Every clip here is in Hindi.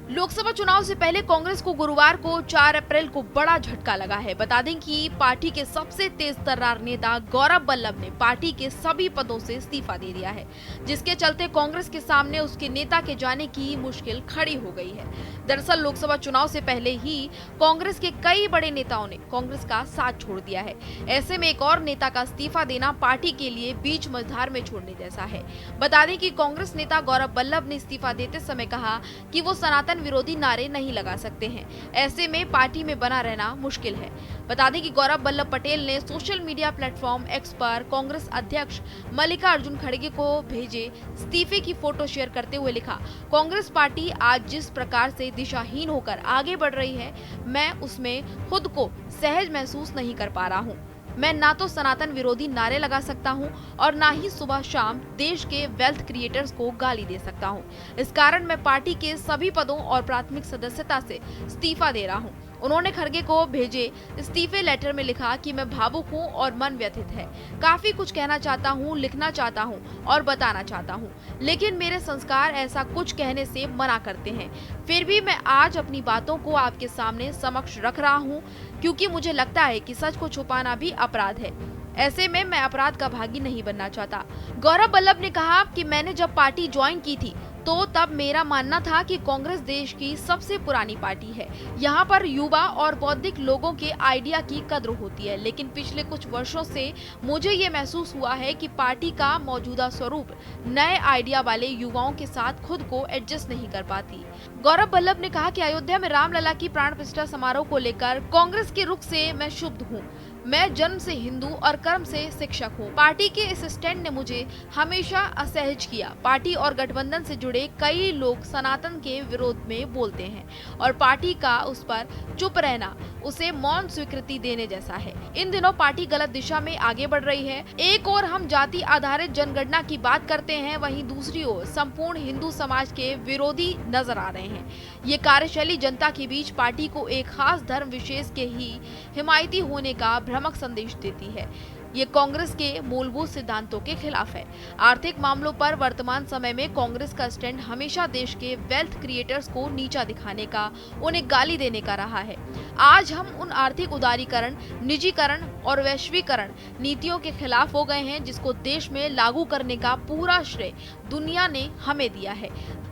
लोकसभा चुनाव से पहले कांग्रेस को गुरुवार को 4 अप्रैल को बड़ा झटका लगा है। बता दें कि पार्टी के सबसे तेज तर्रार नेता गौरव वल्लभ ने पार्टी के सभी पदों से इस्तीफा दे दिया है, जिसके चलते कांग्रेस के सामने उसके नेता के जाने की मुश्किल खड़ी हो गई है। दरअसल लोकसभा चुनाव से पहले ही कांग्रेस के कई बड़े नेताओं ने कांग्रेस का साथ छोड़ दिया है। ऐसे में एक और नेता का इस्तीफा देना पार्टी के लिए बीच मझधार में छोड़ने जैसा है। बता दें कि कांग्रेस नेता गौरव वल्लभ ने इस्तीफा देते समय कहा कि वो सनातन विरोधी नारे नहीं लगा सकते हैं। ऐसे में पार्टी में बना रहना मुश्किल है। बता दें कि गौरव वल्लभ पटेल ने सोशल मीडिया प्लेटफॉर्म एक्स पर कांग्रेस अध्यक्ष मल्लिकार्जुन खड़गे को भेजे इस्तीफे की फोटो शेयर करते हुए लिखा, कांग्रेस पार्टी आज जिस प्रकार से दिशाहीन होकर आगे बढ़ रही है, मैं उसमें खुद को सहज महसूस नहीं कर पा रहा हूँ। मैं ना तो सनातन विरोधी नारे लगा सकता हूं और ना ही सुबह शाम देश के वेल्थ क्रिएटर्स को गाली दे सकता हूं। इस कारण मैं पार्टी के सभी पदों और प्राथमिक सदस्यता से इस्तीफा दे रहा हूं। उन्होंने खड़गे को भेजे इस्तीफे लेटर में लिखा कि मैं भावुक हूं और मन व्यथित है। काफी कुछ कहना चाहता हूं, लिखना चाहता हूं और बताना चाहता हूं, लेकिन मेरे संस्कार ऐसा कुछ कहने से मना करते हैं। फिर भी मैं आज अपनी बातों को आपके सामने समक्ष रख रहा हूं, क्योंकि मुझे लगता है कि सच को छुपाना भी अपराध है। ऐसे में मैं अपराध का भागी नहीं बनना चाहता। गौरव वल्लभ ने कहा कि मैंने जब पार्टी ज्वाइन की थी तो तब मेरा मानना था कि कांग्रेस देश की सबसे पुरानी पार्टी है। यहाँ पर युवा और बौद्धिक लोगों के आइडिया की कद्र होती है, लेकिन पिछले कुछ वर्षों से मुझे ये महसूस हुआ है कि पार्टी का मौजूदा स्वरूप नए आइडिया वाले युवाओं के साथ खुद को एडजस्ट नहीं कर पाती। गौरव वल्लभ ने कहा कि अयोध्या में रामलला की प्राण प्रतिष्ठा समारोह को लेकर कांग्रेस के रुख से मैं क्षुब्ध हूँ। मैं जन्म से हिंदू और कर्म से शिक्षक हूँ। पार्टी के इस स्टैंड ने मुझे हमेशा असहज किया। पार्टी और गठबंधन से जुड़े कई लोग सनातन के विरोध में बोलते हैं और पार्टी का उस पर चुप रहना उसे मौन स्वीकृति देने जैसा है। इन दिनों पार्टी गलत दिशा में आगे बढ़ रही है। एक ओर हम जाति आधारित जनगणना की बात करते हैं, वहीं दूसरी ओर संपूर्ण हिंदू समाज के विरोधी नजर आ रहे हैं। ये कार्यशैली जनता के बीच पार्टी को एक खास धर्म विशेष के ही हिमायती होने का भ्रामक संदेश देती है। ये कांग्रेस के मूलभूत सिद्धांतों के खिलाफ है। आर्थिक मामलों पर वर्तमान समय में कांग्रेस का स्टैंड हमेशा देश के वेल्थ क्रिएटर्स को नीचा दिखाने का, उन्हें गाली देने का रहा है। आज हम उन आर्थिक उदारीकरण, निजीकरण और वैश्वीकरण नीतियों के खिलाफ हो गए हैं, जिसको देश में लागू करने का पूरा श्रेय दुनिया ने हमें दिया है।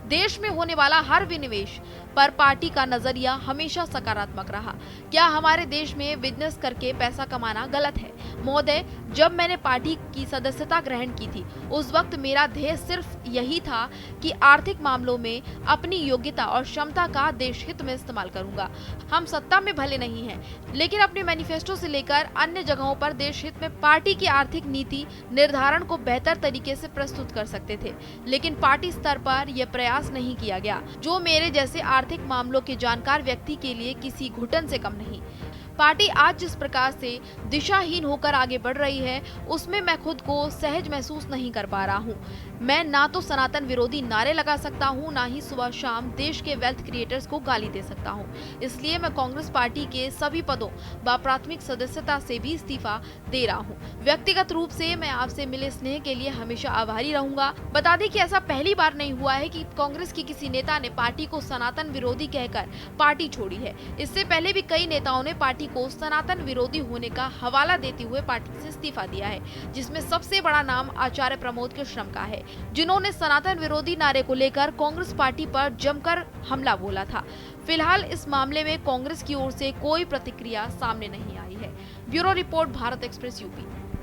देश में होने वाला हर विनिवेश पर पार्टी का नजरिया हमेशा सकारात्मक रहा। क्या हमारे देश में बिजनेस करके पैसा कमाना गलत है? महोदय, जब मैंने पार्टी की सदस्यता ग्रहण की थी, उस वक्त मेरा ध्येय सिर्फ यही था कि आर्थिक मामलों में अपनी योग्यता और क्षमता का देश हित में इस्तेमाल करूंगा। हम सत्ता में भले नहीं हैं, लेकिन अपने मैनिफेस्टो से लेकर अन्य जगहों पर देश हित में पार्टी की आर्थिक नीति निर्धारण को बेहतर तरीके से प्रस्तुत कर सकते थे, लेकिन पार्टी स्तर पर यह प्रयास नहीं किया गया, जो मेरे जैसे आर्थिक मामलों के जानकार व्यक्ति के लिए किसी घुटन से कम नहीं। पार्टी आज जिस प्रकार से दिशाहीन होकर आगे बढ़ रही है, उसमें मैं खुद को सहज महसूस नहीं कर पा रहा हूँ। मैं ना तो सनातन विरोधी नारे लगा सकता हूँ, ना ही सुबह शाम देश के वेल्थ क्रिएटर्स को गाली दे सकता हूँ। इसलिए मैं कांग्रेस पार्टी के सभी पदों व प्राथमिक सदस्यता से भी इस्तीफा दे रहा हूँ। व्यक्तिगत रूप से मैं आपसे मिले स्नेह के लिए हमेशा आभारी रहूंगा। बता दें कि ऐसा पहली बार नहीं हुआ है कि कांग्रेस के किसी नेता ने पार्टी को सनातन विरोधी कहकर पार्टी छोड़ी है। इससे पहले भी कई नेताओं ने पार्टी को सनातन विरोधी होने का हवाला देते हुए पार्टी से इस्तीफा दिया है, जिसमें सबसे बड़ा नाम आचार्य प्रमोद कृष्णम का है, जिन्होंने सनातन विरोधी नारे को लेकर कांग्रेस पार्टी पर जमकर हमला बोला था। फिलहाल इस मामले में कांग्रेस की ओर से कोई प्रतिक्रिया सामने नहीं आई है। Bureau report, Bharat express UP.